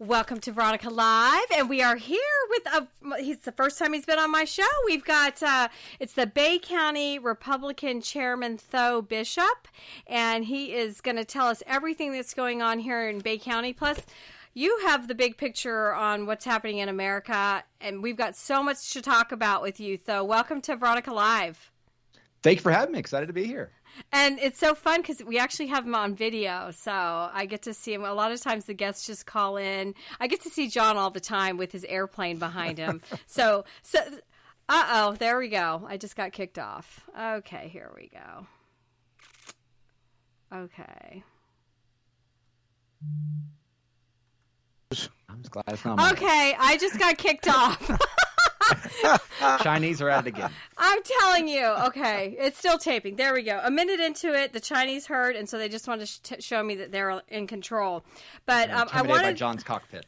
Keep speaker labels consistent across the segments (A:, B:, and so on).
A: Welcome to Veronica Live, and we are here with he's the first time he's been on my show. We've got it's the Bay County Republican Chairman Tho Bishop, and he is going to tell us everything that's going on here in Bay County. Plus, you have the big picture on what's happening in America, and we've got so much to talk about with you, Tho. Welcome to Veronica Live.
B: Thank you for having me. Excited to be here.
A: And it's so fun because we actually have him on video, so I get to see him. A lot of times the guests just call in. I get to see John all the time with his airplane behind him. So, there we go. I just got kicked off. Okay, here we go. Okay.
B: I'm just glad it's not mine.
A: Okay, I just got kicked off.
B: Chinese are at it again.
A: I'm telling you. Okay, it's still taping. There we go. A minute into it, the Chinese heard, and so they just wanted to show me that they're in control. But I wanted
B: by John's cockpit.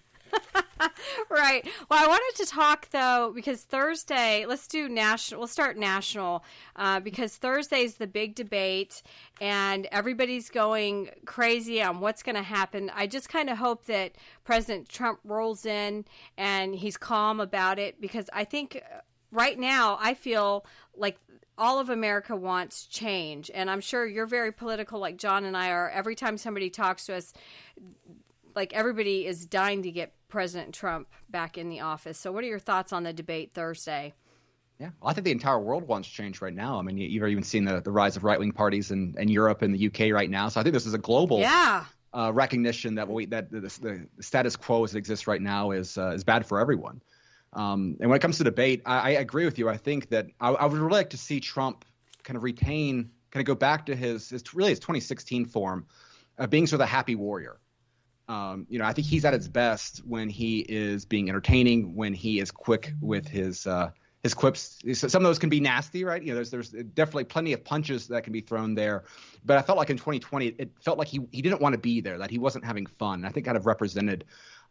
A: Right. Well, I wanted to talk though because Thursday. Let's do national. We'll start national because Thursday's the big debate, and everybody's going crazy on what's going to happen. I just kind of hope that President Trump rolls in and he's calm about it because I think right now I feel like all of America wants change, and I'm sure you're very political, like John and I are. Every time somebody talks to us, like everybody is dying to get President Trump back in the office. So what are your thoughts on the debate Thursday?
B: Yeah, well, I think the entire world wants change right now. I mean, you've even seen the rise of right-wing parties in Europe and the UK right now. So I think this is a global recognition that the status quo as it exists right now is bad for everyone. And when it comes to debate, I agree with you. I think that I would really like to see Trump kind of go back to his 2016 form of being sort of the happy warrior. I think he's at his best when he is being entertaining, when he is quick with his quips. Some of those can be nasty, right? There's definitely plenty of punches that can be thrown there. But I felt like in 2020, it felt like he didn't want to be there, that he wasn't having fun. And I think kind of represented,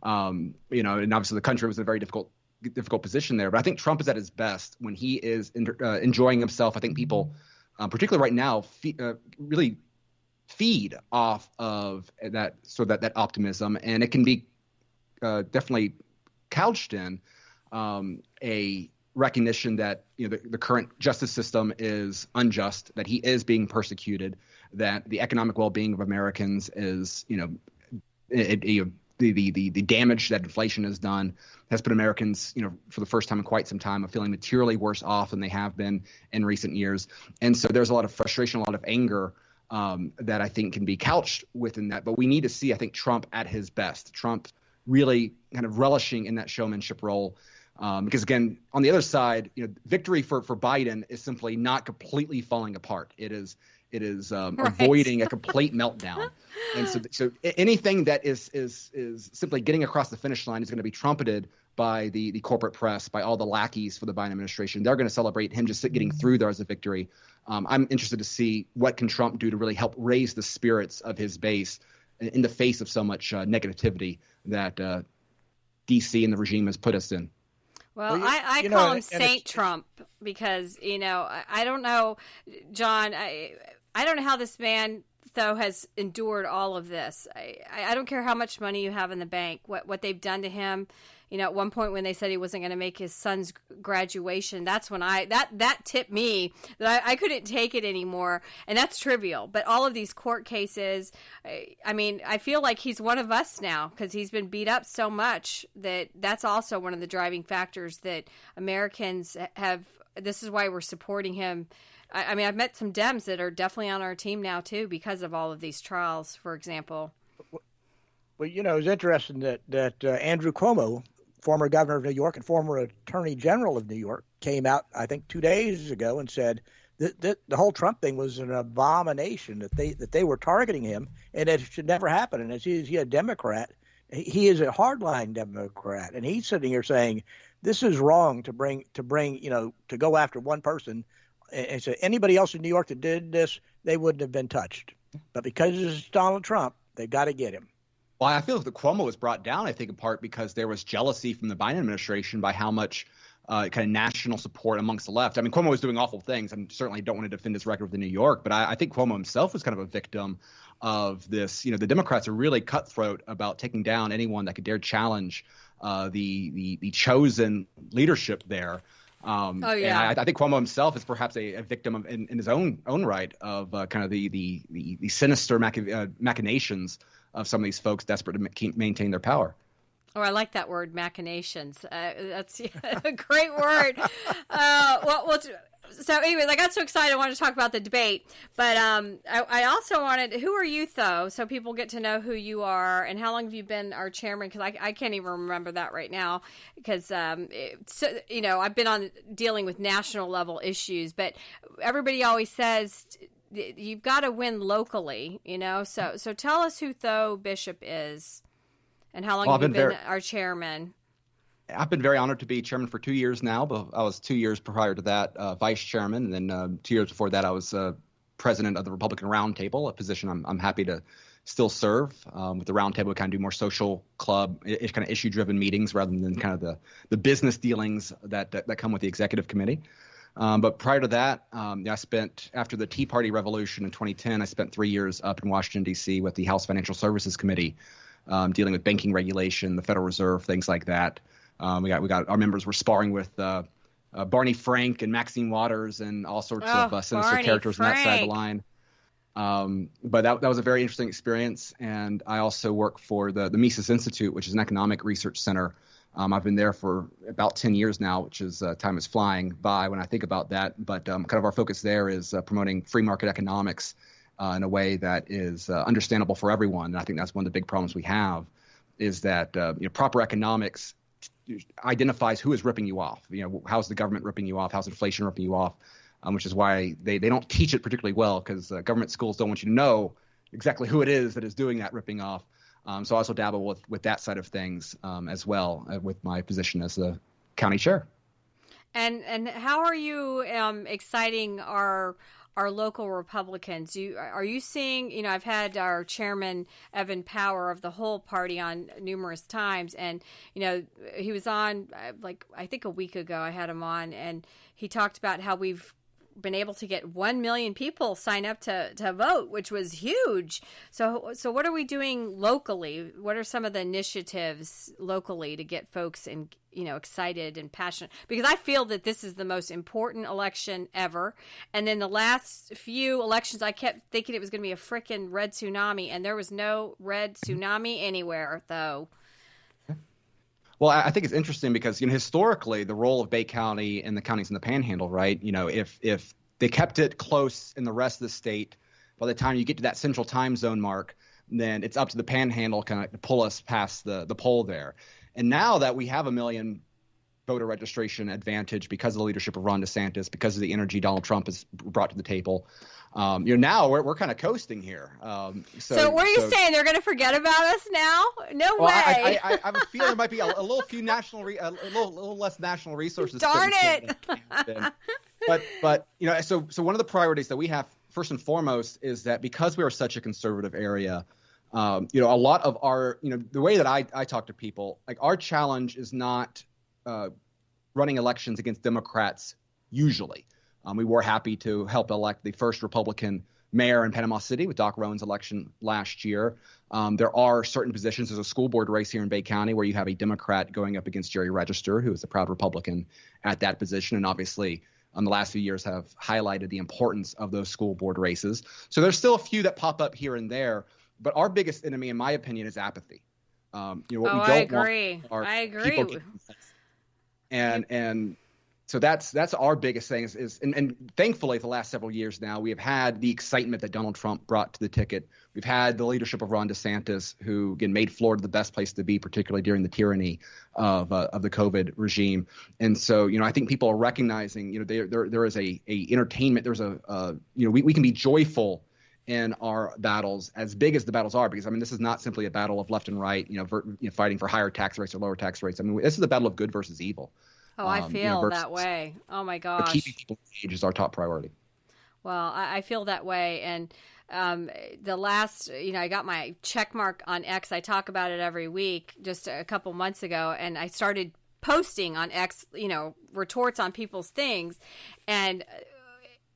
B: and obviously the country was in a very difficult position there. But I think Trump is at his best when he is enjoying himself. I think people, particularly right now, really feed off of that optimism, and it can be definitely couched in a recognition that the current justice system is unjust, that he is being persecuted, that the economic well-being of Americans is the damage that inflation has done has put Americans for the first time in quite some time feeling materially worse off than they have been in recent years. And so there's a lot of frustration, a lot of anger that I think can be couched within that. But we need to see, I think, Trump at his best. Trump really kind of relishing in that showmanship role. Because, again, on the other side, victory for Biden is simply not completely falling apart. It is right. Avoiding a complete meltdown. And so anything that is simply getting across the finish line is going to be trumpeted by the corporate press, by all the lackeys for the Biden administration. They're going to celebrate him just getting through there as a victory. I'm interested to see what can Trump do to really help raise the spirits of his base in the face of so much negativity that D.C. and the regime has put us in.
A: Well, I call him Saint Trump because, I don't know, John, I don't know how this man, Tho, has endured all of this. I don't care how much money you have in the bank, what they've done to him. At one point when they said he wasn't going to make his son's graduation, that's when that tipped me that I couldn't take it anymore. And that's trivial. But all of these court cases, I feel like he's one of us now because he's been beat up so much that's also one of the driving factors that Americans have. This is why we're supporting him. I've met some Dems that are definitely on our team now, too, because of all of these trials, for example.
C: Well, it's interesting that Andrew Cuomo, former governor of New York and former attorney general of New York, came out, I think, 2 days ago and said that the whole Trump thing was an abomination, that they were targeting him and that it should never happen. And as he a Democrat, he is a hardline Democrat, and he's sitting here saying this is wrong to go after one person. And so anybody else in New York that did this, they wouldn't have been touched. But because it's Donald Trump, they got to get him.
B: Well, I feel that Cuomo was brought down, I think, in part because there was jealousy from the Biden administration by how much kind of national support amongst the left. I mean, Cuomo was doing awful things, and certainly don't want to defend his record with New York, but I think Cuomo himself was kind of a victim of this. The Democrats are really cutthroat about taking down anyone that could dare challenge the chosen leadership there. And I think Cuomo himself is perhaps a victim of, in his own right, of kind of the sinister machinations of some of these folks desperate to maintain their power.
A: Oh, I like that word, machinations. That's a great word. So anyways, I got so excited I wanted to talk about the debate. But I also wanted, who are you, Tho? So people get to know who you are, and how long have you been our chairman? Because I can't even remember that right now. Because, I've been on dealing with national level issues. But everybody always says you've got to win locally, So tell us who Tho Bishop is. And how long have you been our chairman?
B: I've been very honored to be chairman for 2 years now, but I was 2 years prior to that vice chairman. And then 2 years before that, I was president of the Republican Roundtable, a position I'm happy to still serve. With the Roundtable, we kind of do more social club, kind of issue-driven meetings rather than kind of the business dealings that come with the executive committee. But prior to that, I spent, after the Tea Party revolution in 2010, I spent 3 years up in Washington, D.C. with the House Financial Services Committee, dealing with banking regulation, the Federal Reserve, things like that. We got our members were sparring with Barney Frank and Maxine Waters and all sorts of sinister
A: Barney
B: characters
A: Frank.
B: on that side of the line. But that was a very interesting experience. And I also work for the Mises Institute, which is an economic research center. I've been there for about 10 years now, which is time is flying by when I think about that. But kind of our focus there is promoting free market economics in a way that is understandable for everyone. And I think that's one of the big problems we have is that proper economics identifies who is ripping you off. How's the government ripping you off? How's inflation ripping you off? Which is why they don't teach it particularly well, because government schools don't want you to know exactly who it is that is doing that ripping off. So I also dabble with that side of things as well with my position as the county chair.
A: And how are you exciting our local Republicans? Are you seeing, I've had our chairman, Evan Power, of the whole party on numerous times. And, he was on, I think a week ago, I had him on, and he talked about how we've been able to get 1 million people sign up to vote, which was huge. So what are we doing locally? What are some of the initiatives locally to get folks excited and passionate? Because I feel that this is the most important election ever. And then the last few elections, I kept thinking it was going to be a frickin' red tsunami, and there was no red tsunami anywhere, though.
B: Well, I think it's interesting because, historically, the role of Bay County and the counties in the Panhandle, right? If they kept it close in the rest of the state, by the time you get to that central time zone mark, then it's up to the Panhandle kind of to pull us past the pole there. And now that we have a million voter registration advantage because of the leadership of Ron DeSantis, because of the energy Donald Trump has brought to the table, now we're kind of coasting here.
A: So what are you saying? They're going to forget about us now? No way.
B: I have a feeling there might be a little few a little less national resources.
A: Darn it.
B: But so one of the priorities that we have first and foremost is that because we are such a conservative area, a lot of our, the way that I talk to people, like our challenge is not running elections against Democrats usually. We were happy to help elect the first Republican mayor in Panama City with Doc Rowan's election last year. There are certain positions. There's a school board race here in Bay County where you have a Democrat going up against Jerry Register, who is a proud Republican at that position. And obviously, the last few years have highlighted the importance of those school board races. So there's still a few that pop up here and there. But our biggest enemy, in my opinion, is apathy. What we don't
A: I agree.
B: Want
A: I agree.
B: And so that's our biggest thing and thankfully the last several years now we have had the excitement that Donald Trump brought to the ticket. We've had the leadership of Ron DeSantis, who again made Florida the best place to be, particularly during the tyranny of the COVID regime. And so I think people are recognizing there is a entertainment. There's we can be joyful in our battles, as big as the battles are, because this is not simply a battle of left and right, fighting for higher tax rates or lower tax rates. This is a battle of good versus evil.
A: Oh, I feel that way. Oh my gosh.
B: Keeping people engaged is our top priority.
A: Well, I feel that way. And the last, I got my check mark on X. I talk about it every week just a couple months ago, and I started posting on X, retorts on people's things. And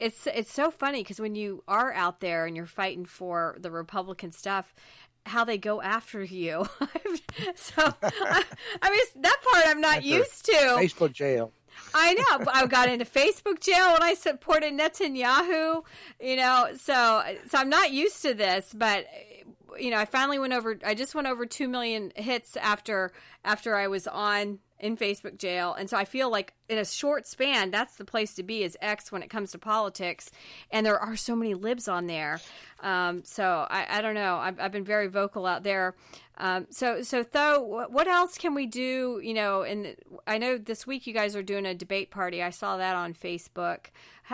A: it's so funny because when you are out there and you're fighting for the Republican stuff, how they go after you. So, I mean, that part I'm not used to.
C: Facebook jail.
A: I know. I got into Facebook jail when I supported Netanyahu, so I'm not used to this, but I finally I just went over 2 million hits after I was in Facebook jail. And so I feel like in a short span, that's the place to be, is X when it comes to politics. And there are so many libs on there. So I don't know. I've been very vocal out there. So Tho, what else can we do? And I know this week you guys are doing a debate party. I saw that on Facebook.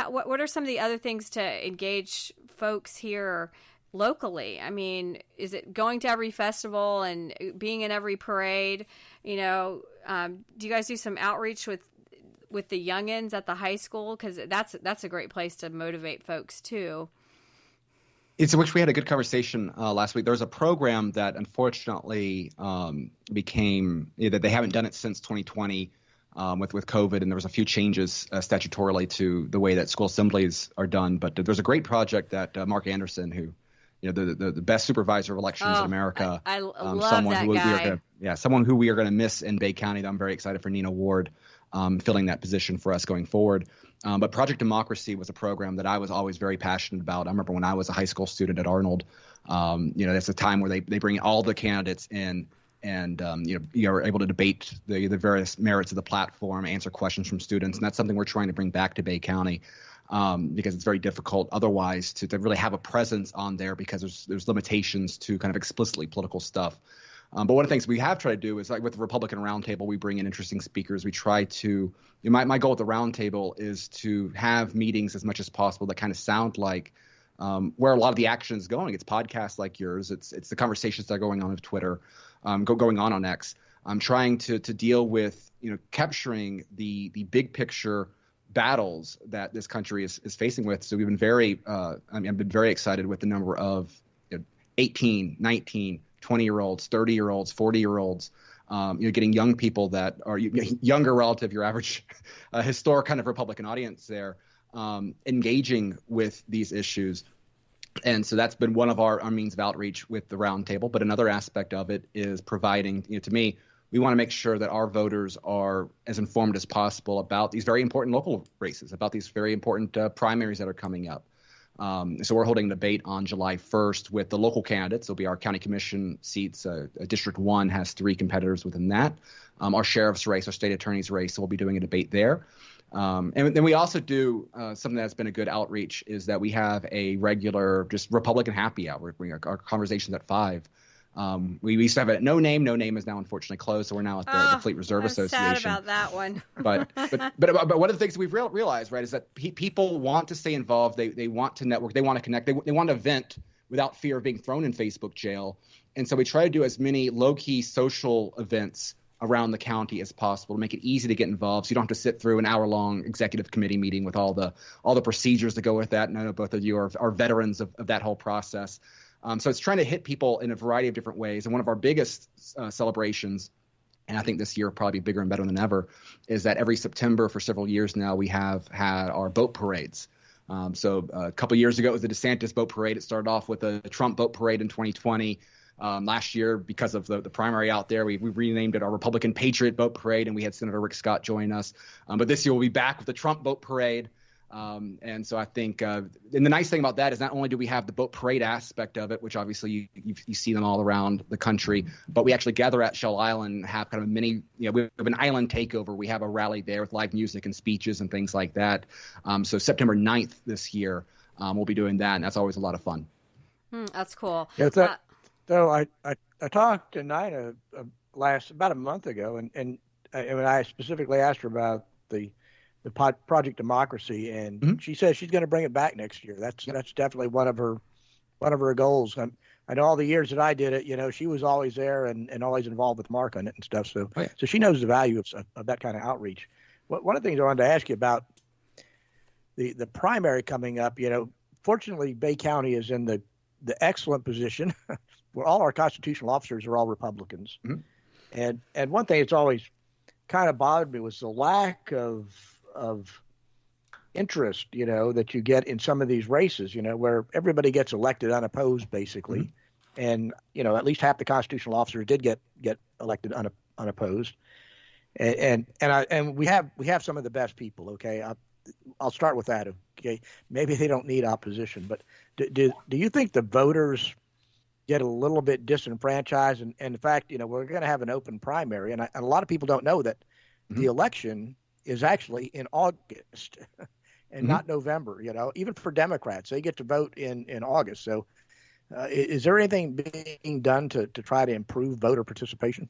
A: What are some of the other things to engage folks here locally? I mean, is it going to every festival and being in every parade? Do you guys do some outreach with the youngins at the high school? Because that's a great place to motivate folks too.
B: It's which we had a good conversation last week. There was a program that unfortunately became that they haven't done it since 2020 with COVID, and there was a few changes statutorily to the way that school assemblies are done. But there's a great project that Mark Anderson, who the best supervisor of elections in America.
A: I love
B: someone
A: that
B: who
A: guy.
B: Someone who we are going to miss in Bay County. I'm very excited for Nina Ward filling that position for us going forward. But Project Democracy was a program that I was always very passionate about. I remember when I was a high school student at Arnold, that's a time where they bring all the candidates in and, you're able to debate the various merits of the platform, answer questions from students. And that's something we're trying to bring back to Bay County. Because it's very difficult otherwise to really have a presence on there because there's limitations to kind of explicitly political stuff. But one of the things we have tried to do is, like with the Republican Roundtable, we bring in interesting speakers. We try to my goal at the Roundtable is to have meetings as much as possible that kind of sound like where a lot of the action is going. It's podcasts like yours. It's the conversations that are going on Twitter, going on X. I'm trying to deal with capturing the big picture battles that this country is facing with. So we've been I've been very excited with the number of 18, 19, 20-year-olds, 30-year-olds, 40-year-olds, getting young people that are younger relative, your average historic kind of Republican audience there, engaging with these issues. And so that's been one of our means of outreach with the Roundtable. But another aspect of it is providing, to me, we want to make sure that our voters are as informed as possible about these very important local races, about these very important primaries that are coming up. So we're holding a debate on July 1st with the local candidates. It'll be our county commission seats. District 1 has 3 competitors within that. Our sheriff's race, our state attorney's race, so we'll be doing a debate there. And then we also do something that's been a good outreach is that we have a regular just Republican happy hour. We bring our conversations at 5. We used to have a no name is now unfortunately closed, so we're now at the Fleet Reserve Association.
A: Sad about that one.
B: but one of the things we've realized, right, is that people want to stay involved. They want to network. They want to connect. They want to vent without fear of being thrown in Facebook jail. And so we try to do as many low-key social events around the county as possible to make it easy to get involved. So you don't have to sit through an hour-long executive committee meeting with all the procedures that go with that. And I know both of you are veterans of that whole process. So it's trying to hit people in a variety of different ways. And one of our biggest celebrations, and I think this year will probably be bigger and better than ever, is that every September for several years now we have had our boat parades. So a couple years ago it was the DeSantis boat parade. It started off with a Trump boat parade in 2020. Last year, because of the primary out there, we renamed it our Republican Patriot Boat Parade, and we had Senator Rick Scott join us. But this year we'll be back with the Trump Boat Parade. And so I think and the nice thing about that is not only do we have the boat parade aspect of it, which obviously you see them all around the country, but we actually gather at Shell Island and have kind of a mini, we have an island takeover. We have a rally there with live music and speeches and things like that. So September 9th this year, we'll be doing that, and that's always a lot of fun.
A: That's cool.
C: Yeah, so I talked to Nina about a month ago, and I specifically asked her about the Project Democracy, and she says she's going to bring it back next year. That's definitely one of her goals. I know all the years that I did it, she was always there and always involved with Mark on it and stuff. So so she knows the value of that kind of outreach. One of the things I wanted to ask you about the primary coming up, fortunately Bay County is in the excellent position where all our constitutional officers are all Republicans. And one thing that's always kind of bothered me was the lack of interest, that you get in some of these races, where everybody gets elected unopposed, basically. Mm-hmm. And, at least half the constitutional officers did get elected unopposed. And we have some of the best people. Okay. I'll start with that. Okay. Maybe they don't need opposition, but do you think the voters get a little bit disenfranchised? And in fact, we're going to have an open primary. And a lot of people don't know that mm-hmm. the election is actually in August and mm-hmm. not November, even for Democrats, they get to vote in August. So is there anything being done to try to improve voter participation?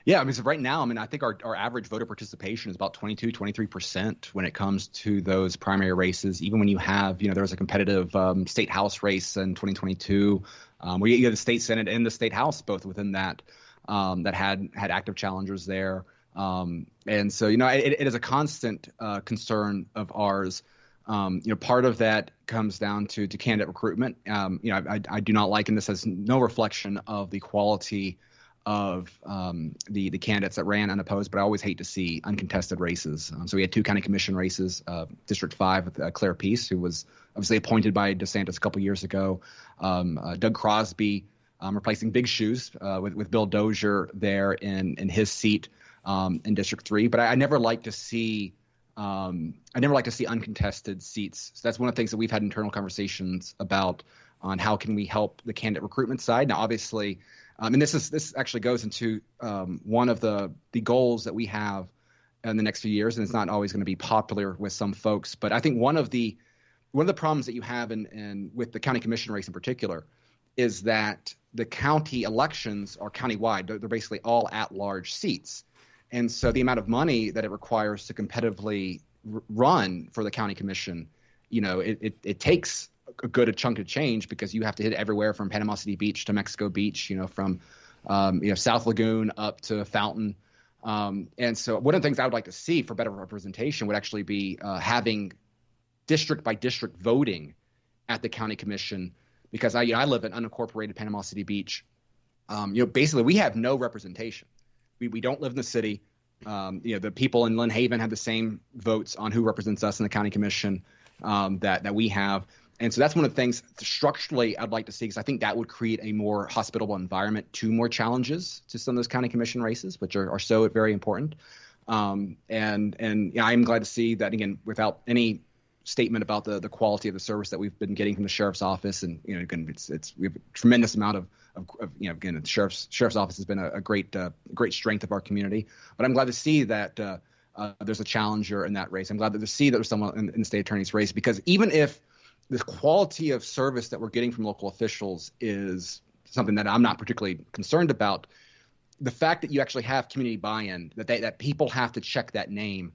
B: Yeah, I mean, so right now, I think our average voter participation is about 23% when it comes to those primary races. Even when you have, there was a competitive state house race in 2022 where you have the state Senate and the state house both within that that had active challengers there. And so, it is a constant concern of ours. Part of that comes down to candidate recruitment. I do not like, and this has no reflection of the quality of the candidates that ran unopposed, but I always hate to see uncontested races. So we had 2 county commission races, District 5 with Claire Peace, who was obviously appointed by DeSantis a couple years ago, Doug Crosby replacing Big Shoes with Bill Dozier there in his seat in District 3. But I never like to see uncontested seats. So that's one of the things that we've had internal conversations about on how can we help the candidate recruitment side. Now, obviously, and this actually goes into one of the goals that we have in the next few years, and it's not always going to be popular with some folks. But I think one of the problems that you have in with the county commission race in particular is that the county elections are countywide. They're basically all at-large seats. And so the amount of money that it requires to competitively run for the county commission, it takes a good chunk of change because you have to hit everywhere from Panama City Beach to Mexico Beach, from South Lagoon up to Fountain. And so one of the things I would like to see for better representation would actually be having district by district voting at the county commission, because I live in unincorporated Panama City Beach. Basically we have no representation. We don't live in the city. The people in Lynn Haven have the same votes on who represents us in the county commission that we have. And so that's one of the things structurally I'd like to see, because I think that would create a more hospitable environment to more challenges to some of those county commission races, which are so very important. And I'm glad to see that, again, without any statement about the quality of the service that we've been getting from the sheriff's office. And, again, we have a tremendous amount of again, the sheriff's office has been a great strength of our community. But I'm glad to see that there's a challenger in that race. I'm glad to see that there's someone in the state attorney's race, because even if this quality of service that we're getting from local officials is something that I'm not particularly concerned about, the fact that you actually have community buy-in, that people have to check that name.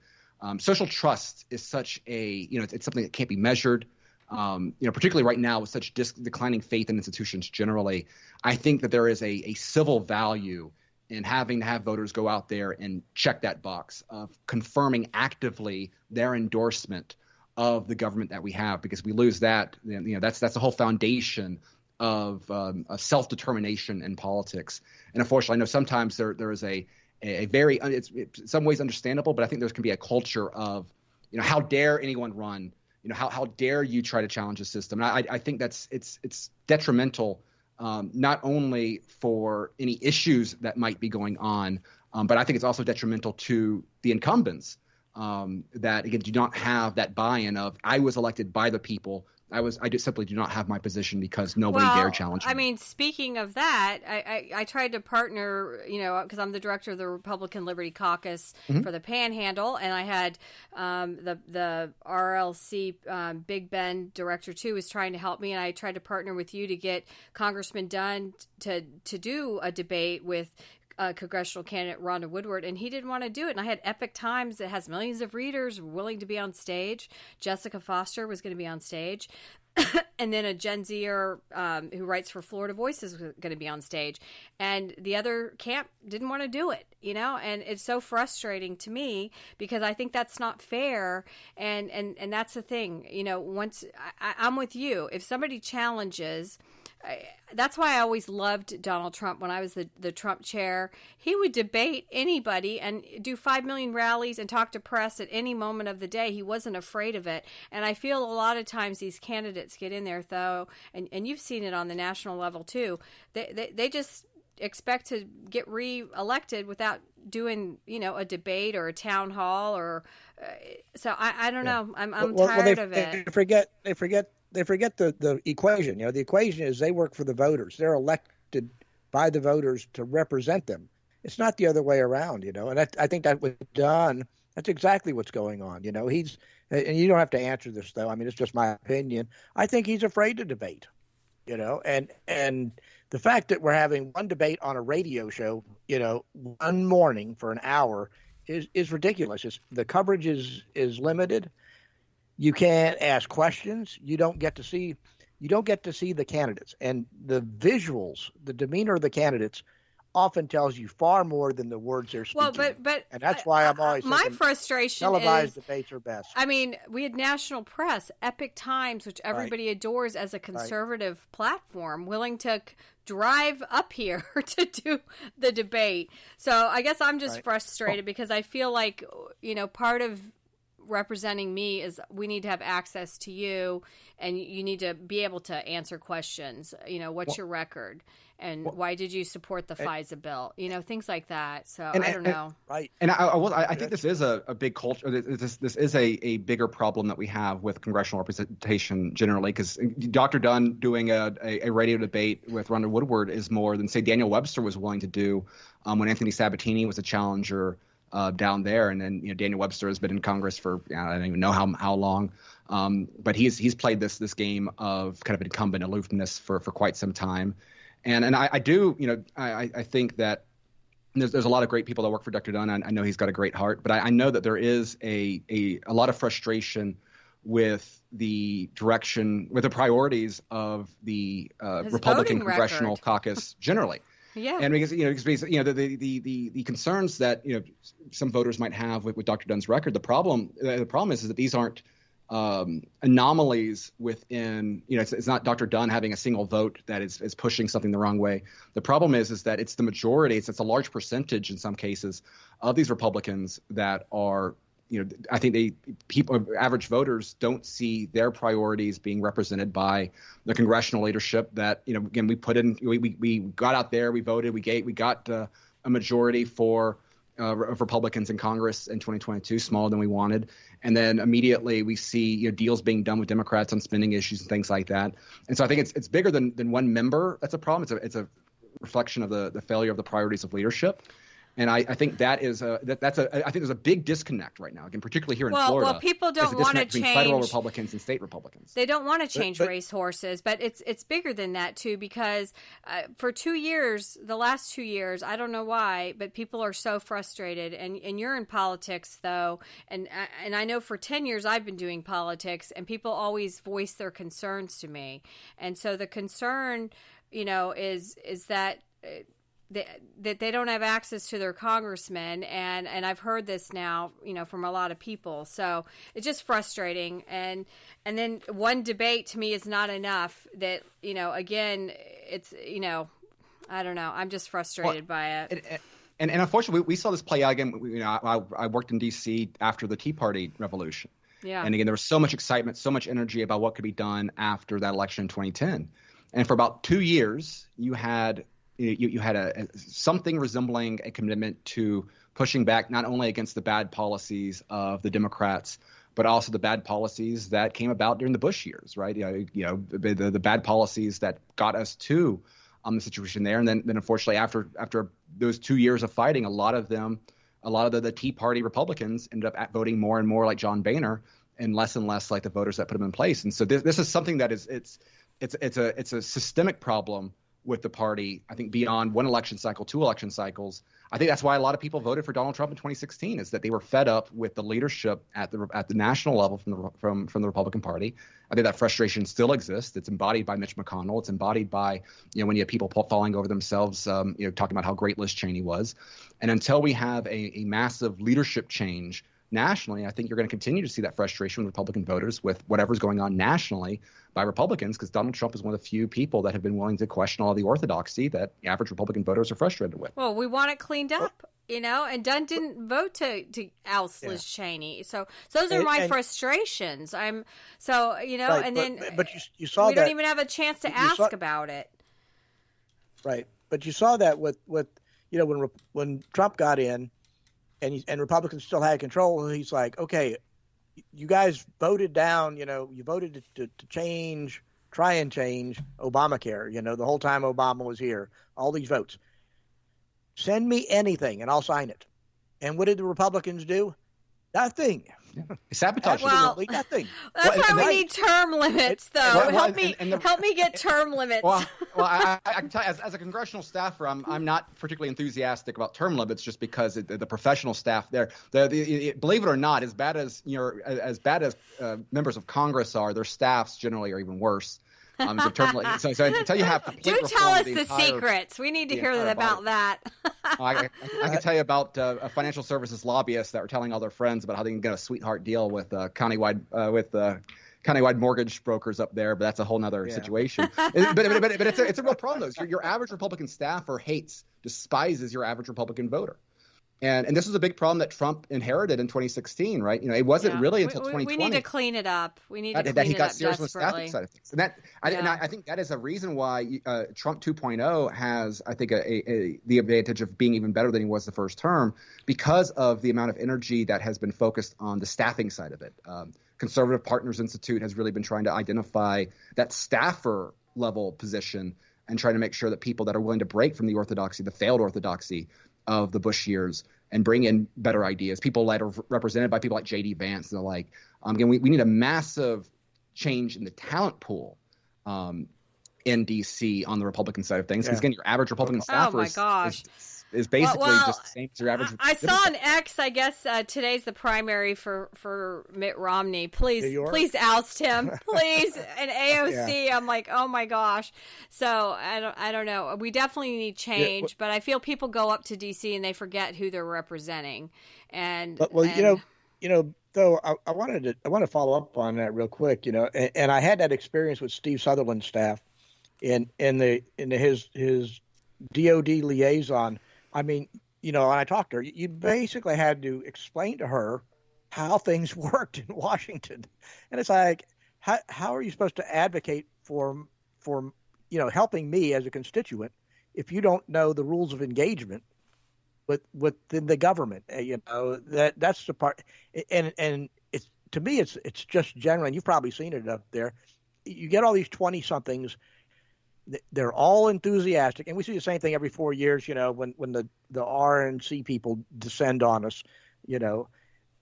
B: Social trust is such it's something that can't be measured. Particularly right now with such declining faith in institutions generally. I think that there is a civil value in having to have voters go out there and check that box of confirming actively their endorsement of the government that we have, because we lose that, that's the whole foundation of self-determination in politics. And unfortunately, I know sometimes there is a very, it's in some ways understandable, but I think there can be a culture of, how dare anyone run? How dare you try to challenge the system? And I think it's detrimental, not only for any issues that might be going on, but I think it's also detrimental to the incumbents that, again, do not have that buy-in of, I was elected by the people. I just simply do not have my position because nobody dared challenge me.
A: I mean, speaking of that, I tried to partner, because I'm the director of the Republican Liberty Caucus mm-hmm. for the Panhandle, and I had the RLC Big Bend director too was trying to help me, and I tried to partner with you to get Congressman Dunn to do a debate with congressional candidate Rhonda Woodward, and he didn't want to do it. And I had Epic Times that has millions of readers willing to be on stage. Jessica Foster was going to be on stage. And then a Gen Zer who writes for Florida Voices was going to be on stage. And the other camp didn't want to do it, and it's so frustrating to me because I think that's not fair. And that's the thing, once I'm with you, if somebody challenges that's why I always loved Donald Trump when I was the Trump chair. He would debate anybody and do 5 million rallies and talk to press at any moment of the day. He wasn't afraid of it. And I feel a lot of times these candidates get in there, though, and you've seen it on the national level too. They just expect to get re-elected without doing, a debate or a town hall or so I don't know. I'm tired of it.
C: They forget the equation. The equation is they work for the voters. They're elected by the voters to represent them. It's not the other way around, And I think that was done. That's exactly what's going on. He's, and you don't have to answer this though. I mean, it's just my opinion. I think he's afraid to debate. And the fact that we're having one debate on a radio show, one morning for an hour is ridiculous. The coverage is limited. You can't ask questions. You don't get to see the candidates, and the visuals, the demeanor of the candidates often tells you far more than the words they're speaking.
A: Well, but
C: and that's why I'm always
A: my frustration
C: televised
A: is
C: debates are best.
A: I mean, we had national press, Epic Times, which everybody adores as a conservative platform, willing to drive up here to do the debate. So I guess I'm just frustrated because I feel like, part of representing me is we need to have access to you, and you need to be able to answer questions. What's your record, and why did you support the FISA bill? Things like that. So I don't know.
C: Right.
B: And I think this is a big culture. This is a bigger problem that we have with congressional representation generally, because Dr. Dunn doing a radio debate with Rhonda Woodward is more than, say, Daniel Webster was willing to do when Anthony Sabatini was a challenger down there. And then, Daniel Webster has been in Congress for, I don't even know how long. But he's played this game of kind of incumbent aloofness for quite some time. And I do, I think that there's a lot of great people that work for Dr. Dunn. I know he's got a great heart, but I know that there is a lot of frustration with the direction, with the priorities of the Republican Congressional Caucus generally.
A: Yeah,
B: and because the concerns that some voters might have with Dr. Dunn's record, the problem is that these aren't anomalies within. It's not Dr. Dunn having a single vote that is pushing something the wrong way. The problem is that it's the majority. It's a large percentage in some cases of these Republicans that are. I think average voters don't see their priorities being represented by the congressional leadership that, again, we put in, we got out there, we voted, we got a majority of Republicans in Congress in 2022, smaller than we wanted. And then immediately we see, deals being done with Democrats on spending issues and things like that. And so I think it's bigger than one member. That's a problem. It's a reflection of the failure of the priorities of leadership. And I think I think there's a big disconnect right now, again, particularly here in Florida.
A: Well, people don't want to change
B: federal Republicans and state Republicans.
A: They don't want to change racehorses, but it's bigger than that too. Because for 2 years, the last 2 years, I don't know why, but people are so frustrated. And you're in politics though, and I know for 10 years I've been doing politics, and people always voice their concerns to me. And so the concern, is that. That they don't have access to their congressmen, and I've heard this now, from a lot of people. So it's just frustrating. And then one debate to me is not enough. That again, it's I don't know. I'm just frustrated by it.
B: And unfortunately, we saw this play out again. I worked in D.C. after the Tea Party revolution.
A: Yeah.
B: And again, there was so much excitement, so much energy about what could be done after that election in 2010. And for about 2 years, you had something resembling a commitment to pushing back not only against the bad policies of the Democrats, but also the bad policies that came about during the Bush years, right? The bad policies that got us to the situation there. And then unfortunately, after those 2 years of fighting, a lot of the Tea Party Republicans ended up voting more and more like John Boehner and less like the voters that put him in place. And so this is something that it's a systemic problem with the party, I think, beyond one election cycle, 2 election cycles. I think that's why a lot of people voted for Donald Trump in 2016, is that they were fed up with the leadership at the national level from the Republican Party. I think that frustration still exists. It's embodied by Mitch McConnell. It's embodied by, when you have people falling over themselves, talking about how great Liz Cheney was. And until we have a massive leadership change nationally. I think you're going to continue to see that frustration with Republican voters with whatever's going on nationally by Republicans, because Donald Trump is one of the few people that have been willing to question all the orthodoxy that average Republican voters are frustrated with.
A: Well, we want it cleaned up, and Dunn didn't vote to oust Liz Cheney. So those are my frustrations. But
C: you saw
A: we don't even have a chance to ask about it.
C: Right. But you saw that with when Trump got in and Republicans still had control, he's like, okay, you guys voted down, you voted to try and change Obamacare, the whole time Obama was here, all these votes. Send me anything and I'll sign it. And what did the Republicans do? Nothing.
B: Sabotage.
C: Nothing.
A: That's why we need term limits, though. Help me get term limits.
B: Well, I can tell you, as a congressional staffer, I'm not particularly enthusiastic about term limits, just because the professional staff there, believe it or not, as bad as members of Congress are, their staffs generally are even worse. So until you have complete
A: tell us the secrets. We need to hear about that.
B: I can tell you about financial services lobbyists that were telling all their friends about how they can get a sweetheart deal with countywide mortgage brokers up there, but that's a whole nother situation. But it's a real problem, though. Your average Republican staffer despises your average Republican voter. And this was a big problem that Trump inherited in 2016, right? It wasn't really until 2020.
A: We need to clean it up.
B: That he got serious with the staffing side of things. And I think that is a reason why Trump 2.0 has, I think, the advantage of being even better than he was the first term, because of the amount of energy that has been focused on the staffing side of it. Conservative Partners Institute has really been trying to identify that staffer level position and trying to make sure that people that are willing to break from the orthodoxy, the failed orthodoxy of the Bush years, and bring in better ideas, people that are represented by people like J.D. Vance and the like. Again, we need a massive change in the talent pool in D.C. on the Republican side of things. Because again, your average Republican staffer is basically just the same as your average.
A: I saw an X. I guess today's the primary for Mitt Romney. Please oust him, please. And AOC, I'm like, oh my gosh. So I don't know. We definitely need change, but I feel people go up to DC and they forget who they're representing. And
C: Though I want to follow up on that real quick. And I had that experience with Steve Sutherland's staff in his DOD liaison. I mean, when I talked to her, you basically had to explain to her how things worked in Washington. And it's like, how are you supposed to advocate for helping me as a constituent if you don't know the rules of engagement within the government? That's the part. And it's, to me, it's just general, and you've probably seen it up there. You get all these 20-somethings. They're all enthusiastic, and we see the same thing every 4 years. When the RNC people descend on us, you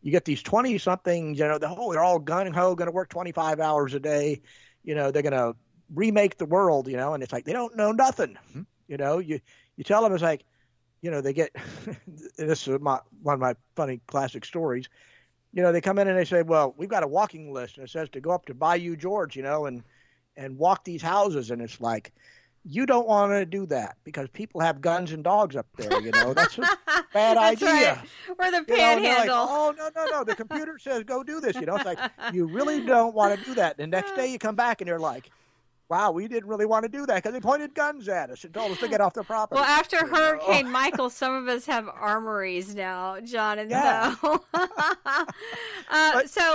C: get these 20-somethings. They're all gung ho, going to work 25 hours a day. They're going to remake the world. And it's like they don't know nothing. Mm-hmm. You tell them, it's like, they get. This is one of my funny classic stories. They come in and they say, well, we've got a walking list, and it says to go up to Bayou George, and walk these houses. And it's like, you don't want to do that because people have guns and dogs up there. That's a bad idea.
A: Right. Or the panhandle.
C: Like, oh, no. The computer says go do this. It's like, you really don't want to do that. The next day you come back and you're like, wow, we didn't really want to do that because they pointed guns at us and told us to get off their property.
A: Well, after Hurricane Michael, some of us have armories now, John and Tho.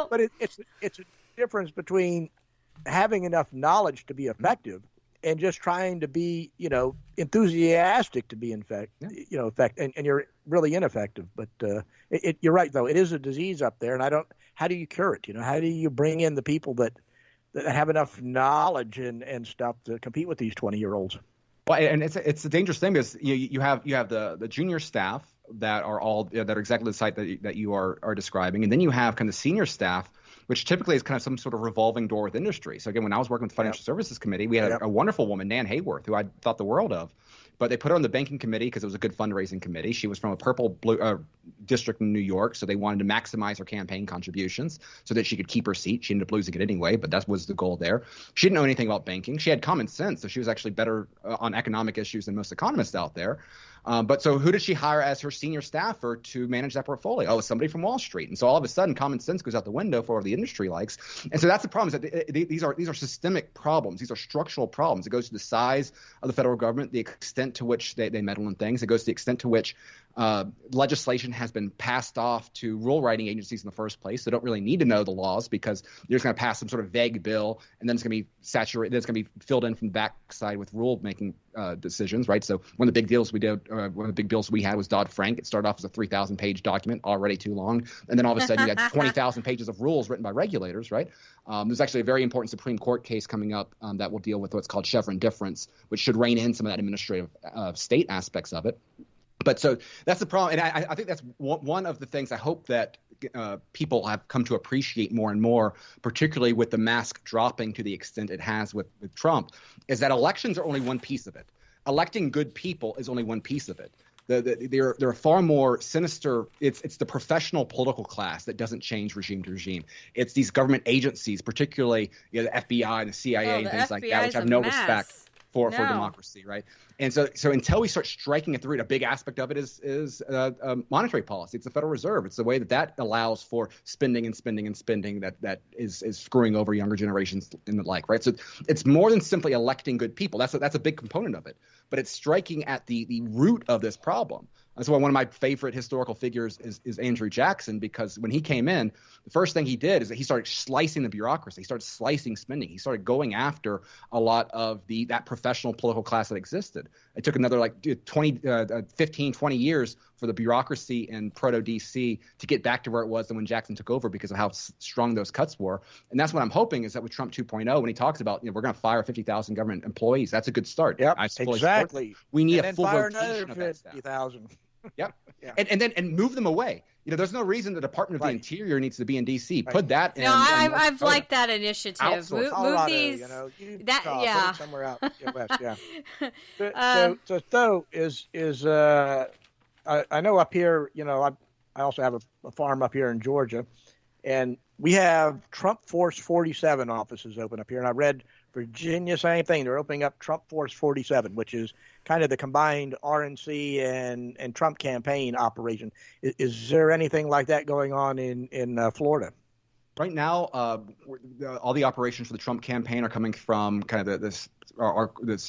C: But it's a difference between having enough knowledge to be effective and just trying to be, enthusiastic to be effective, and you're really ineffective. But you're right, though. It is a disease up there, and how do you cure it? How do you bring in the people that have enough knowledge and stuff to compete with these 20-year-olds?
B: Well, and it's a dangerous thing because you have the junior staff that are exactly the site that you are describing, and then you have kind of senior staff, which typically is kind of some sort of revolving door with industry. So again, when I was working with the Financial Services Committee, we had a wonderful woman, Nan Hayworth, who I thought the world of. But they put her on the banking committee because it was a good fundraising committee. She was from a purple-blue district in New York, so they wanted to maximize her campaign contributions so that she could keep her seat. She ended up losing it anyway, but that was the goal there. She didn't know anything about banking. She had common sense, so she was actually better on economic issues than most economists out there. But so who did she hire as her senior staffer to manage that portfolio? Oh, somebody from Wall Street. And so all of a sudden, common sense goes out the window for what the industry likes. And so that's the problem, is that these are systemic problems. These are structural problems. It goes to the size of the federal government, the extent to which they meddle in things. It goes to the extent to which legislation has been passed off to rule writing agencies in the first place. They don't really need to know the laws because they're just going to pass some sort of vague bill, and then it's going to be saturated. Then it's going to be filled in from the backside with rule making decisions, right? So one of the big deals we did, one of the big bills we had was Dodd-Frank. It started off as a 3,000-page document, already too long, and then all of a sudden you had 20,000 pages of rules written by regulators, right? There's actually a very important Supreme Court case coming up that will deal with what's called Chevron deference, which should rein in some of that administrative state aspects of it. But so that's the problem. And I think that's one of the things I hope that people have come to appreciate more and more, particularly with the mask dropping to the extent it has with Trump, is that elections are only one piece of it. Electing good people is only one piece of it. There are far more sinister. It's the professional political class that doesn't change regime to regime. It's these government agencies, particularly the FBI, the CIA, and things like that, which have no respect for democracy, right? And so until we start striking at the root, a big aspect of it is monetary policy. It's the Federal Reserve. It's the way that allows for spending and spending and spending that is screwing over younger generations and the like, right? So it's more than simply electing good people. That's a big component of it, but it's striking at the root of this problem. That's why one of my favorite historical figures is Andrew Jackson, because when he came in, the first thing he did is that he started slicing the bureaucracy. He started slicing spending. He started going after a lot of that professional political class that existed. It took another 15, 20 years for the bureaucracy in proto-DC to get back to where it was when Jackson took over because of how strong those cuts were. And that's what I'm hoping is that with Trump 2.0, when he talks about, we're going to fire 50,000 government employees, that's a good start.
C: Yep, exactly.
B: We need
C: a
B: full
C: rotation of that 50,000.
B: Yep. Yeah. And move them away. There's no reason the Department of the Interior needs to be in D.C. Right. Put that in.
A: No, I've liked that initiative. Move these.
C: Put somewhere out west. Yeah. So Tho is I know up here. I also have a farm up here in Georgia, and we have Trump Force 47 offices open up here. And I read Virginia, same thing. They're opening up Trump Force 47, which is kind of the combined RNC and Trump campaign operation. Is there anything like that going on in Florida?
B: Right now, all the operations for the Trump campaign are coming from kind of this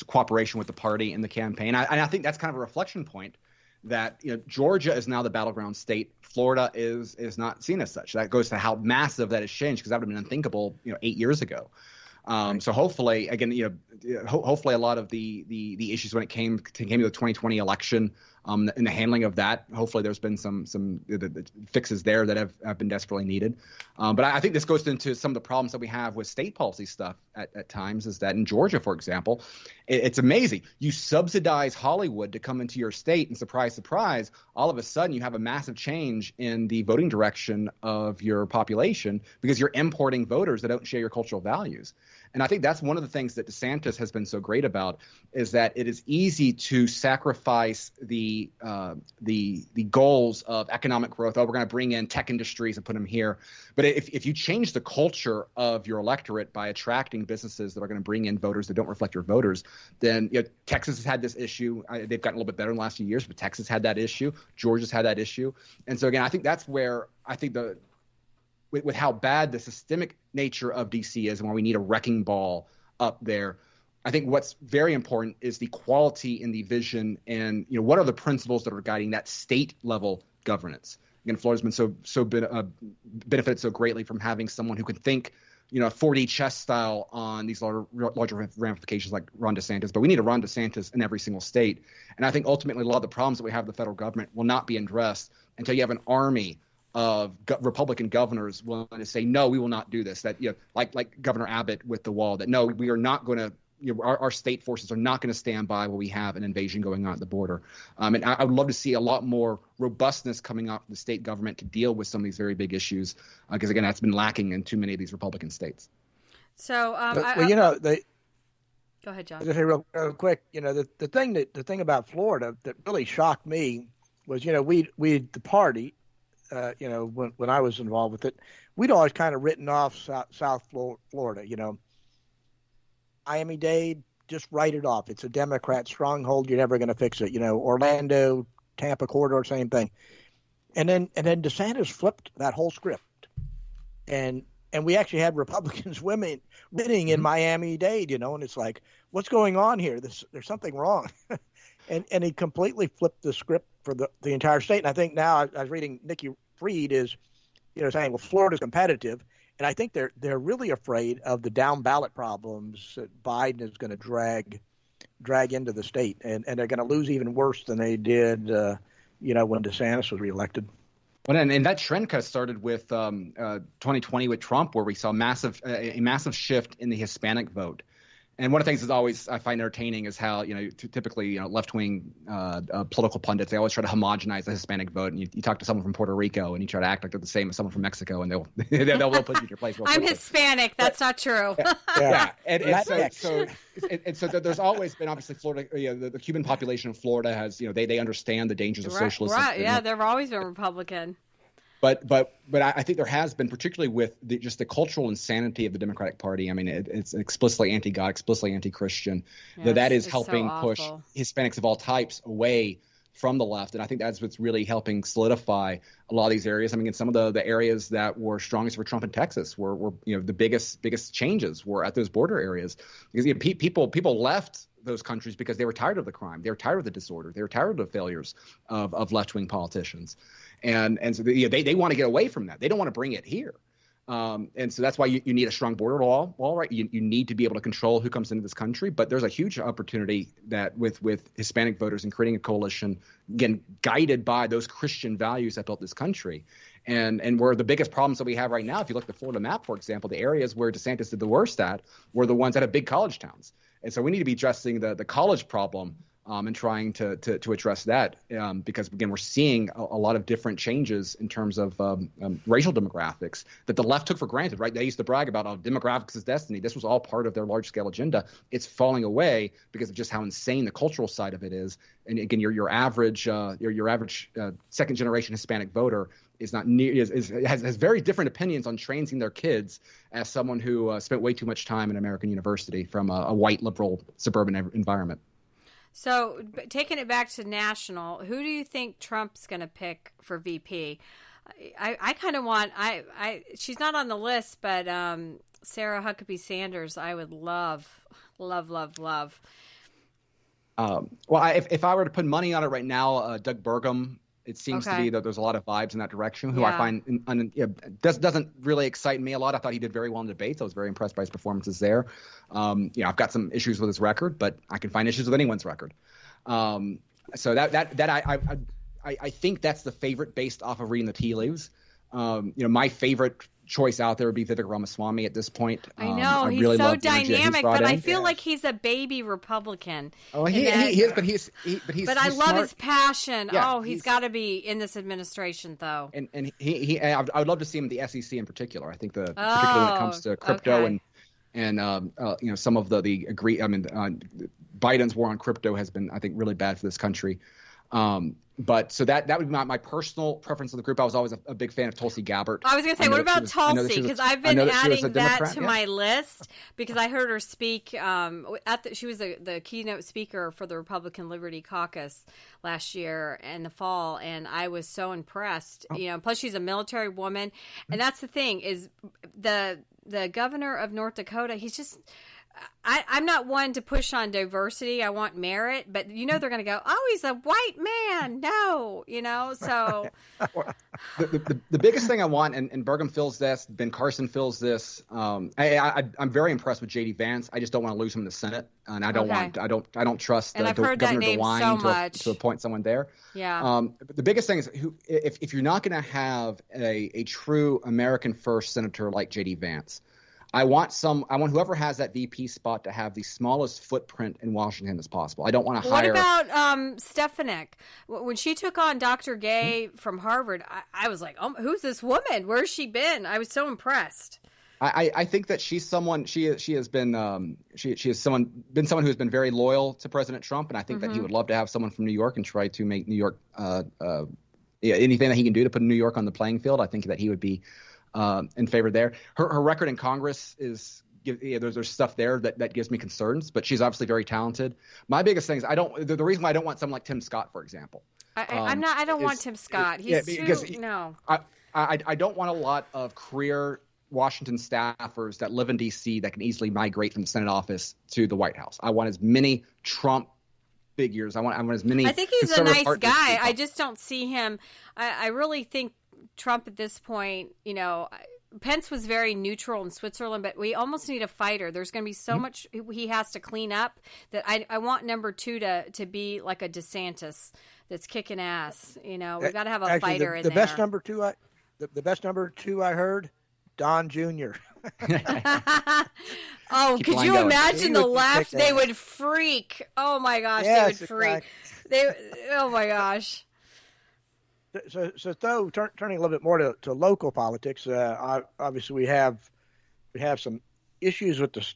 B: cooperation with the party in the campaign. I think that's kind of a reflection point that Georgia is now the battleground state. Florida is not seen as such. That goes to how massive that has changed, because that would have been unthinkable 8 years ago. Right. So hopefully, again, hopefully a lot of the issues when it came to the 2020 election, and the handling of that, hopefully there's been some the fixes there that have been desperately needed. But I think this goes into some of the problems that we have with state policy stuff at times, is that in Georgia, for example, it's amazing. You subsidize Hollywood to come into your state, and surprise, surprise, all of a sudden you have a massive change in the voting direction of your population because you're importing voters that don't share your cultural values. And I think that's one of the things that DeSantis has been so great about, is that it is easy to sacrifice the goals of economic growth. Oh, we're going to bring in tech industries and put them here. But if you change the culture of your electorate by attracting businesses that are going to bring in voters that don't reflect your voters, then Texas has had this issue. They've gotten a little bit better in the last few years, but Texas had that issue. Georgia's had that issue. And so again, I think that's where I think with how bad the systemic nature of D.C. is and why we need a wrecking ball up there, I think what's very important is the quality in the vision and, what are the principles that are guiding that state level governance. Again, Florida's been benefited so greatly from having someone who can think, 4D chess style on these larger ramifications like Ron DeSantis. But we need a Ron DeSantis in every single state. And I think ultimately a lot of the problems that we have with the federal government will not be addressed until you have an army of Republican governors willing to say, no, we will not do this. That, like Governor Abbott with the wall, that no, we are not going to, our state forces are not going to stand by while we have an invasion going on at the border. And I would love to see a lot more robustness coming off the state government to deal with some of these very big issues, because again, that's been lacking in too many of these Republican states.
A: So, go ahead, John.
C: Just real quick, the thing about Florida that really shocked me was, the party. When I was involved with it, we'd always kind of written off South Florida, Miami-Dade, just write it off. It's a Democrat stronghold. You're never going to fix it. Orlando, Tampa corridor, same thing. And then DeSantis flipped that whole script, and we actually had Republicans winning in Miami-Dade, and it's like, what's going on here? There's something wrong, and he completely flipped the script for the entire state. And I think now I was reading Nikki Fried is, saying, well, Florida's competitive, and I think they're really afraid of the down ballot problems that Biden is going to drag into the state, and they're going to lose even worse than they did. When DeSantis was reelected.
B: Well, and that trend kind of started with 2020 with Trump, where we saw a massive shift in the Hispanic vote. And one of the things that I find entertaining is how, typically, left-wing political pundits, they always try to homogenize the Hispanic vote. And you talk to someone from Puerto Rico and you try to act like they're the same as someone from Mexico, and they'll put you in your place.
A: I'm Hispanic. That's not true.
B: Yeah. And so there's always been, obviously, Florida, the Cuban population of Florida has, they understand the dangers of socialism.
A: Right. Yeah, they've always been Republican.
B: But I think there has been, particularly with just the cultural insanity of the Democratic Party. I mean, it's explicitly anti-God, explicitly anti-Christian. That is helping push Hispanics of all types away from the left, and I think that's what's really helping solidify a lot of these areas. I mean, in some of the areas that were strongest for Trump in Texas, were the biggest changes were at those border areas, because people left those countries because they were tired of the crime, they were tired of the disorder, they were tired of the failures of left-wing politicians. And so they want to get away from that. They don't want to bring it here. And so that's why you need a strong border law, right? You need to be able to control who comes into this country. But there's a huge opportunity that with Hispanic voters and creating a coalition, again, guided by those Christian values that built this country. And where the biggest problems that we have right now, if you look at the Florida map, for example, the areas where DeSantis did the worst at were the ones that have big college towns. And so we need to be addressing the college problem and trying to address that, because, again, we're seeing a lot of different changes in terms of racial demographics that the left took for granted, right? They used to brag about, demographics is destiny. This was all part of their large-scale agenda. It's falling away because of just how insane the cultural side of it is. And, again, your average second-generation Hispanic voter is not has very different opinions on training their kids as someone who spent way too much time in American university from a white liberal suburban environment.
A: So, taking it back to national, who do you think Trump's going to pick for VP? I kind of want she's not on the list, but Sarah Huckabee Sanders, I would love. Well,
B: if I were to put money on it right now, Doug Burgum. It seems to be that there's a lot of vibes in that direction, who I find doesn't really excite me a lot. I thought he did very well in debates. I was very impressed by his performances there. I've got some issues with his record, but I can find issues with anyone's record. So I think that's the favorite based off of reading the tea leaves. My favorite choice out there would be Vivek Ramaswamy at this point.
A: I know, he's really so dynamic, but I feel like he's a baby Republican.
B: Oh, he is, but he's
A: I love
B: smart.
A: His passion. Yeah, he's got to be in this administration, though.
B: And I would love to see him in the SEC in particular. I think particularly when it comes to crypto and some of the Biden's war on crypto has been, I think, really bad for this country. But so that would be my personal preference of the group. I was always a big fan of Tulsi Gabbard.
A: I was going to say, what about Tulsi? Because I've been adding that to my list because I heard her speak. She was the keynote speaker for the Republican Liberty Caucus last year in the fall, and I was so impressed. Plus she's a military woman, and that's the thing is the governor of North Dakota. He's just. I'm not one to push on diversity. I want merit, but they're going to go, oh, he's a white man. No, so.
B: The biggest thing I want, and Burgum fills this, Ben Carson fills this. I'm very impressed with J.D. Vance. I just don't want to lose him in the Senate, and I don't trust the Governor DeWine to appoint someone there.
A: Yeah.
B: But the biggest thing is if you're not going to have a true American first senator like J.D. Vance. I want whoever has that VP spot to have the smallest footprint in Washington as possible. I don't want to hire.
A: What about Stefanik? When she took on Dr. Gay from Harvard, I was like, oh, who's this woman? Where's she been? I was so impressed.
B: I think that she's someone. She has been someone who has been very loyal to President Trump, and I think that he would love to have someone from New York and try to make New York anything that he can do to put New York on the playing field. I think that he would be in favor there. Her record in Congress is there's stuff there that gives me concerns, but she's obviously very talented. My biggest thing is the reason why I don't want someone like Tim Scott, for example.
A: I don't want Tim Scott. He's no.
B: I don't want a lot of career Washington staffers that live in D.C. that can easily migrate from the Senate office to the White House. I want as many Trump figures. I want as many.
A: I think he's a nice guy. I just don't see him. I really think Trump at this point, Pence was very neutral in Switzerland, but we almost need a fighter. There's going to be so much he has to clean up that I want number 2 to be like a DeSantis that's kicking ass. We've got to have a fighter in there.
C: The best number two I heard, Don Jr.
A: Oh, could you imagine the left? They would freak. Oh my gosh, they would freak. Oh my gosh.
C: So Tho, turning a little bit more to local politics, obviously we have some issues with the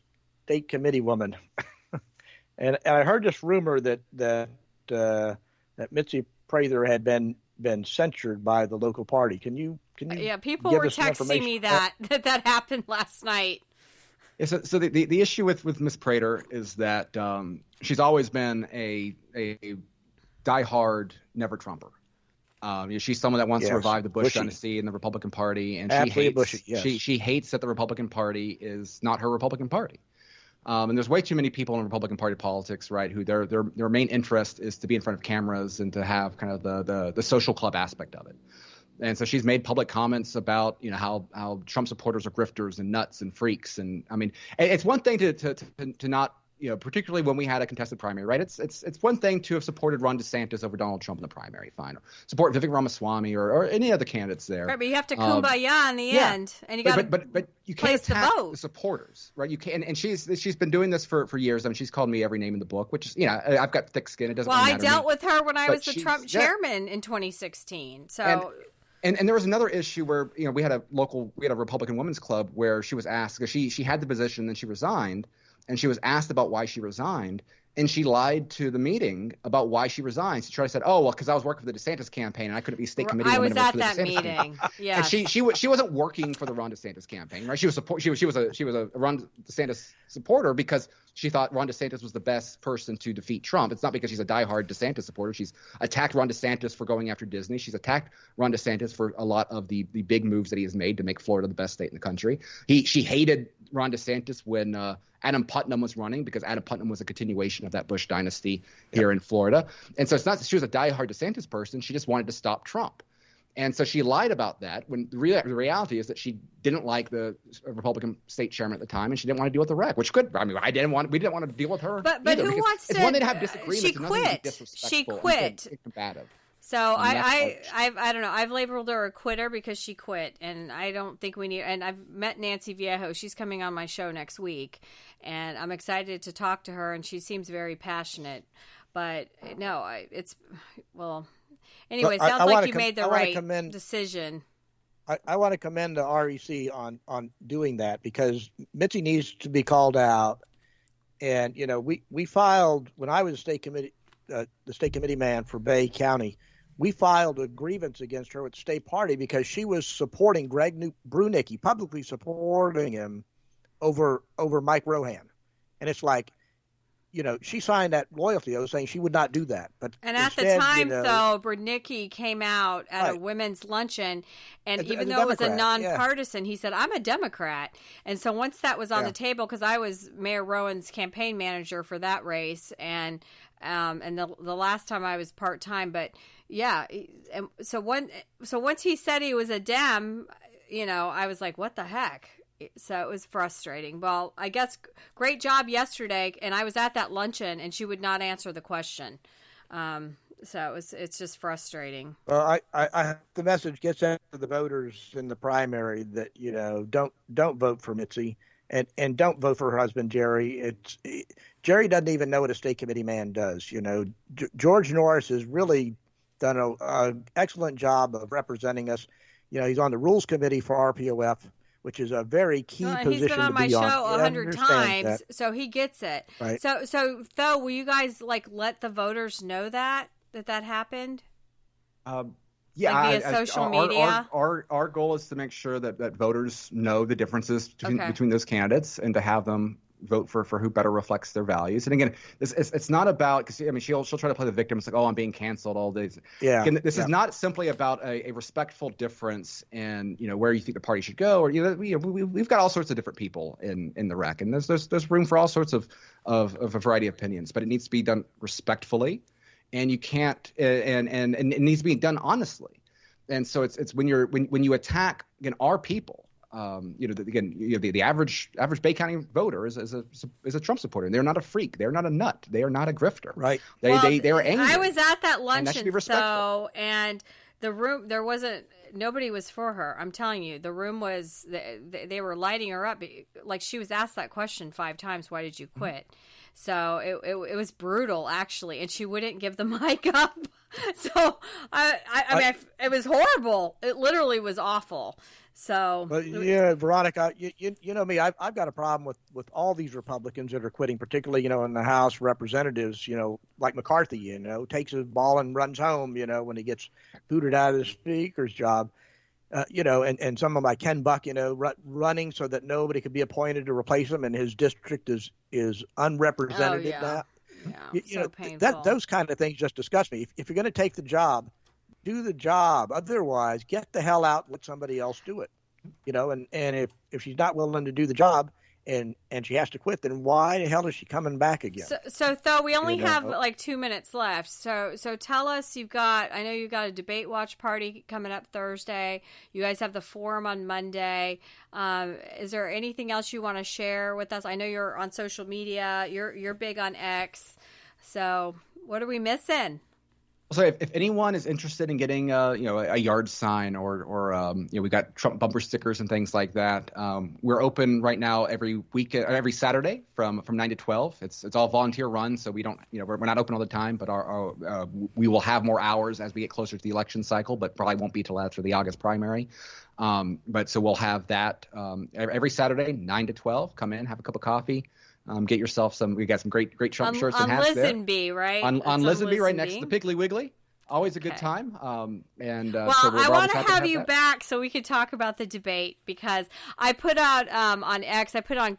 C: state committee woman, and I heard this rumor that Mitzi Prather had been censured by the local party. Can you?
A: Yeah, people were texting me that happened last night.
B: Yeah, so the issue with Miss Prather is that she's always been a diehard never Trumper. She's someone that wants to revive the Bush dynasty in the Republican Party, and she hates that the Republican Party is not her Republican Party. And there's way too many people in Republican Party politics, right, who their main interest is to be in front of cameras and to have kind of the social club aspect of it. And so she's made public comments about, how Trump supporters are grifters and nuts and freaks. And I mean, it's one thing to not, particularly when we had a contested primary, right? It's one thing to have supported Ron DeSantis over Donald Trump in the primary, fine. Or support Vivek Ramaswamy or any other candidates there.
A: Right, but you have to kumbaya in the end, and you got to
B: but you can't attack the supporters, right? You can't, and she's been doing this for years. I mean, she's called me every name in the book, which is, I've got thick skin. It doesn't.
A: Well,
B: really
A: I dealt with her when I was the Trump chairman in 2016. So.
B: And there was another issue where we had a Republican women's club where she was asked, because she had the position, then she resigned, and she was asked about why she resigned, and she lied to the meeting about why she resigned. She tried to say, "Oh, well, because I was working for the DeSantis campaign and I couldn't be state committee woman."
A: I was at that meeting. Yeah,
B: and she wasn't working for the Ron DeSantis campaign, right? She was a Ron DeSantis supporter because she thought Ron DeSantis was the best person to defeat Trump. It's not because she's a diehard DeSantis supporter. She's attacked Ron DeSantis for going after Disney. She's attacked Ron DeSantis for a lot of the big moves that he has made to make Florida the best state in the country. She hated Ron DeSantis when Adam Putnam was running, because Adam Putnam was a continuation of that Bush dynasty here in Florida. And so it's not that she was a diehard DeSantis person. She just wanted to stop Trump. And so she lied about that when the reality is that she didn't like the Republican state chairman at the time, and she didn't want to deal with the wreck, which we didn't want to deal with her.
A: But
B: either,
A: who wants to?
B: It's one thing to have disagreements.
A: She quit. She quit.
B: Combative.
A: So I don't know. I've labeled her a quitter because she quit, and I don't think we need. And I've met Nancy Viejo. She's coming on my show next week, and I'm excited to talk to her. And she seems very passionate. But no, Anyway, sounds like you made the right decision.
C: I want to commend the REC on doing that, because Mitzi needs to be called out. And we filed, when I was the state committee man for Bay County, we filed a grievance against her with the state party because she was supporting Greg Brunicki, publicly supporting him over Mike Rohan. And it's like, she signed that loyalty oath saying she would not do that.
A: And at the time, though, Brunicki came out at a women's luncheon, and even though it was a nonpartisan, he said, "I'm a Democrat." And so once that was on the table, because I was Mayor Rowan's campaign manager for that race, and the last time I was part-time, but so once he said he was a Dem, I was like, what the heck? So it was frustrating. Well, I guess great job yesterday, and I was at that luncheon, and she would not answer the question. So it's just frustrating.
C: Well, the message gets out to the voters in the primary that don't vote for Mitzi, and don't vote for her husband Jerry. Jerry doesn't even know what a state committee man does. George Norris has really done an excellent job of representing us. He's on the rules committee for RPOF, which is a very key position to be on.
A: He's been on my show 100 times, so he gets it.
C: Right.
A: So will you guys let the voters know that happened?
B: Yeah,
A: like via social media?
B: Our goal is to make sure that voters know the differences between those candidates and to have them vote for who better reflects their values. And again, it's not about, because I mean she'll try to play the victim. It's like, oh, I'm being canceled all days.
C: Yeah.
B: Again, this is not simply about a respectful difference in where you think the party should go, or we've got all sorts of different people in the rec, and there's room for all sorts of a variety of opinions, but it needs to be done respectfully, and you can't and it needs to be done honestly. And so it's when you attack our people. The average Bay County voter is a Trump supporter. They're not a freak. They're not a nut. They are not a grifter.
C: Right.
B: They are angry.
A: I was at that luncheon,
B: and that should be respectful.
A: and the room, there wasn't, nobody was for her. I'm telling you, the room was, they were lighting her up. Like, she was asked that question 5 times, why did you quit? So it was brutal, actually, and she wouldn't give the mic up. So I mean, it was horrible. It literally was awful. So,
C: but yeah, Veronica, you know me, I've got a problem with all these Republicans that are quitting, particularly in the House of Representatives. Like McCarthy, takes his ball and runs home. When he gets booted out of the speaker's job. And some of my Ken Buck, running so that nobody could be appointed to replace him, and his district is unrepresented now.
A: Yeah, so painful.
C: Those kind of things just disgust me. If you're going to take the job, do the job. Otherwise, get the hell out and let somebody else do it. And if she's not willing to do the job and she has to quit, then why the hell is she coming back again?
A: So Tho, we only have like 2 minutes left. So tell us, I know you've got a debate watch party coming up Thursday. You guys have the forum on Monday. Is there anything else you want to share with us? I know you're on social media. You're big on X. So what are we missing?
B: So if anyone is interested in getting a yard sign or we got Trump bumper stickers and things like that, we're open right now every Saturday from 9 to 12. It's all volunteer run, so we don't we're not open all the time, but we will have more hours as we get closer to the election cycle, but probably won't be till after the August primary. But so we'll have that every Saturday 9 to 12. Come in, have a cup of coffee. Get yourself some. We got some great Trump shirts and hats there.
A: On Lisenby, right?
B: On Lisenby, right next to the Piggly Wiggly. Always a good time.
A: Well,
B: so
A: I want to have you back so we could talk about the debate, because I put out on X. I put on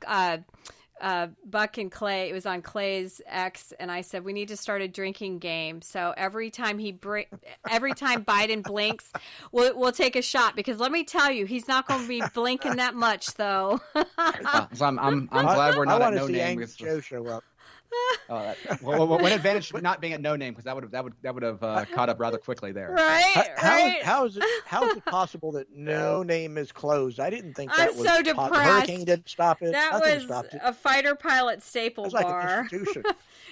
A: Buck and Clay. It was on Clay's X, and I said we need to start a drinking game. So every time Biden blinks, we'll take a shot, because let me tell you, he's not going to be blinking that much, though.
B: So I'm glad we're not at No Name.
C: Joe show up.
B: One advantage not being at No Name, because that would have caught up rather quickly there.
A: Right.
C: How is it possible that No Name is closed? I didn't think that
A: I'm
C: was
A: so depressed.
C: The hurricane didn't stop it.
A: That
C: Nothing
A: was
C: it.
A: a fighter pilot staple
C: like
A: bar.
C: An institution.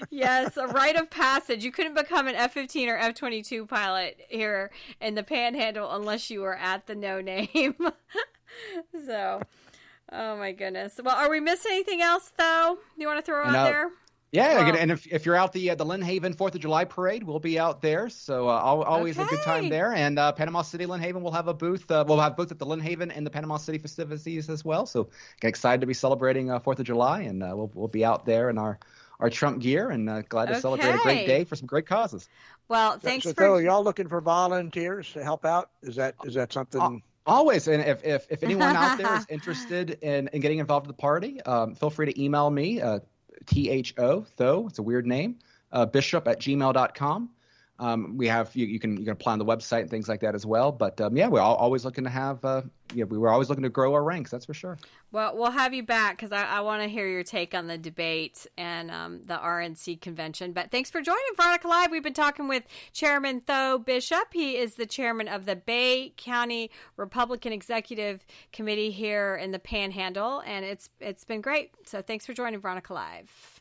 A: Yes, a rite of passage. You couldn't become an F-15 or F-22 pilot here in the Panhandle unless you were at the No Name. So, oh my goodness. Well, are we missing anything else, though? You want to throw out there?
B: Yeah, and if you're out the Lynn Haven 4th of July parade, we'll be out there. So always a good time there. And Panama City, Lynn Haven will have a booth. We'll have booths at the Lynn Haven and the Panama City festivities as well. So get excited to be celebrating 4th of July, and we'll be out there in our Trump gear, and glad to celebrate a great day for some great causes.
A: Well, thanks for.
C: So y'all looking for volunteers to help out? Is that something?
B: Always, and if anyone out there is interested in getting involved with the party, feel free to email me. Tho, it's a weird name, Bishop at gmail.com. We have you can apply on the website and things like that as well. But we're always looking to have we were always looking to grow our ranks. That's for sure. Well,
A: we'll have you back, because I want to hear your take on the debate and the RNC convention. But thanks for joining Veronica Live. We've been talking with Chairman Tho Bishop. He is the chairman of the Bay County Republican Executive Committee here in the Panhandle, and it's been great. So thanks for joining Veronica Live.